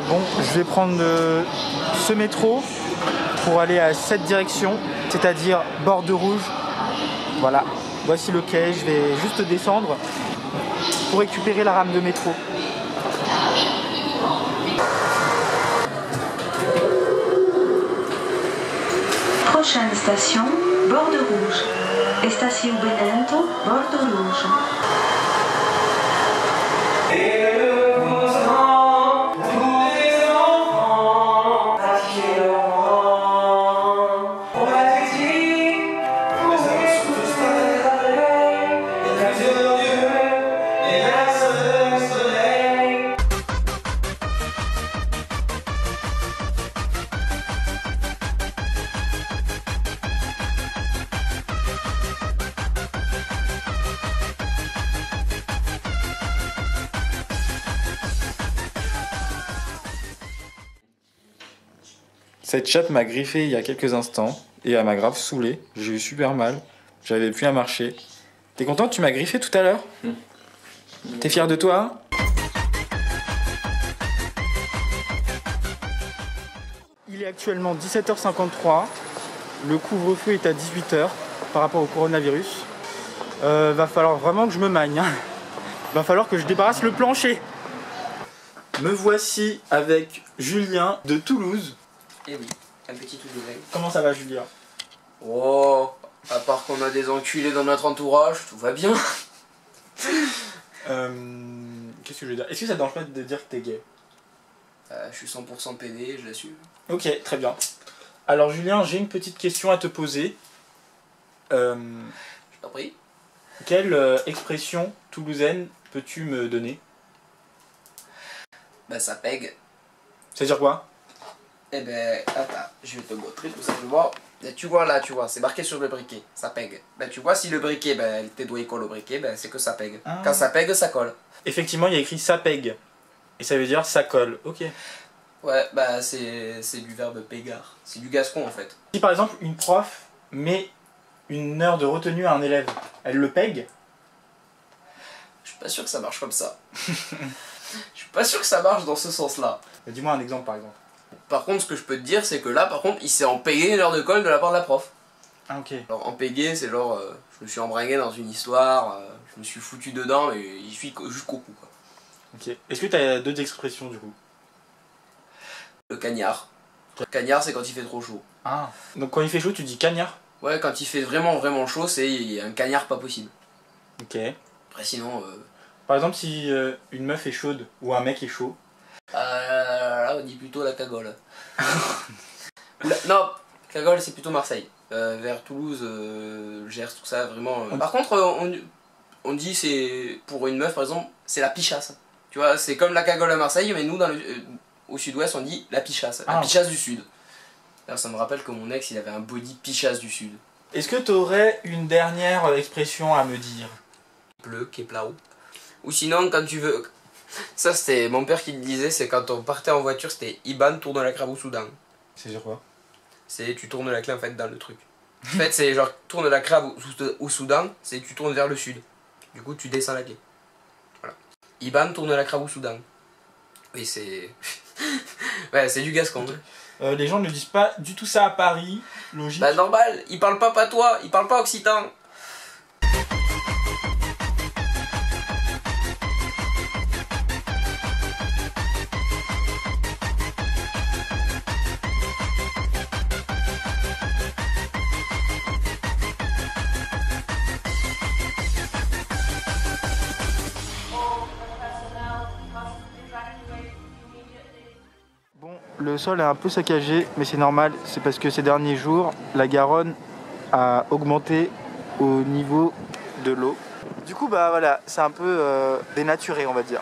Bon, je vais prendre ce métro pour aller à cette direction, c'est-à-dire bord de Rouge. Voilà, voici le quai, je vais juste descendre pour récupérer la rame de métro. Prochaine station, bord de Rouge. Estación Benento, bord de Rouge. Cette chatte m'a griffé il y a quelques instants et elle m'a grave saoulé. J'ai eu super mal. J'avais plus à marcher. T'es content que tu m'as griffé tout à l'heure? T'es fier de toi? Il est actuellement 17h53. Le couvre-feu est à 18h par rapport au coronavirus. Va falloir vraiment que je me magne. Va falloir que je débarrasse le plancher. Me voici avec Julien de Toulouse. Eh oui, un petit Toulousain. Comment ça va, Julien? Oh, à part qu'on a des enculés dans notre entourage, tout va bien. Qu'est-ce que je veux dire? Est-ce que ça te dérange pas de dire que t'es gay? Je suis 100% PD, je l'assume. Ok, très bien. Alors Julien, j'ai une petite question à te poser. Je t'en prie. Quelle expression toulousaine peux-tu me donner? Bah ça pègue. C'est-à-dire quoi? Eh ben, attends, je vais te montrer tout simplement. Et tu vois là, tu vois, c'est marqué sur le briquet, ça pègue. Ben tu vois, si le briquet, ben tes doigts collent au briquet, ben c'est que ça pègue. Ah. Quand ça pègue, ça colle. Effectivement, il y a écrit ça pègue. Et ça veut dire ça colle. Ok. Ouais, bah c'est du verbe pégard. C'est du gascon en fait. Si par exemple une prof met une heure de retenue à un élève, elle le pègue? Je suis pas sûr que ça marche comme ça. Je suis pas sûr que ça marche dans ce sens-là. Dis-moi un exemple par exemple. Par contre, ce que je peux te dire, c'est que là, par contre, il s'est empayé une heure de colle de la part de la prof. Ah ok. Alors, empayé, c'est genre, je me suis embringué dans une histoire, je me suis foutu dedans, mais il suit jusqu'au cou, quoi. Ok. Est-ce que tu as d'autres expressions du coup? Le cagnard. Le cagnard, c'est quand il fait trop chaud. Ah. Donc quand il fait chaud, tu dis cagnard? Ouais, quand il fait vraiment chaud, c'est un cagnard pas possible. Ok. Après, sinon... Par exemple, si une meuf est chaude ou un mec est chaud. Là, on dit plutôt la cagole. Non, cagole, c'est plutôt Marseille. Vers Toulouse, Gers, tout ça, vraiment... Par contre, on dit, c'est pour une meuf, par exemple, c'est la pichasse. Tu vois, c'est comme la cagole à Marseille, mais nous, au sud-ouest, on dit la pichasse. La pichasse du sud. Alors, ça me rappelle que mon ex, il avait un body pichasse du sud. Est-ce que tu aurais une dernière expression à me dire? Pleu, Keplao. Ou sinon, quand tu veux... Ça, c'était mon père qui le disait, c'est quand on partait en voiture, c'était Iban tourne la crabe au Soudan. C'est sur quoi? C'est tu tournes la clé en fait dans le truc. En fait, c'est genre tourne la crabe au Soudan, c'est tu tournes vers le sud. Du coup, tu descends la clé. Voilà. Iban tourne la crabe au Soudan. Oui, c'est... ouais, c'est du gascon. Hein. Les gens ne disent pas du tout ça à Paris, logique. Bah normal, ils parlent pas patois, ils parlent pas occitan. Le sol est un peu saccagé, mais c'est normal, c'est parce que ces derniers jours, la Garonne a augmenté au niveau de l'eau. Du coup, bah voilà, c'est un peu dénaturé, on va dire.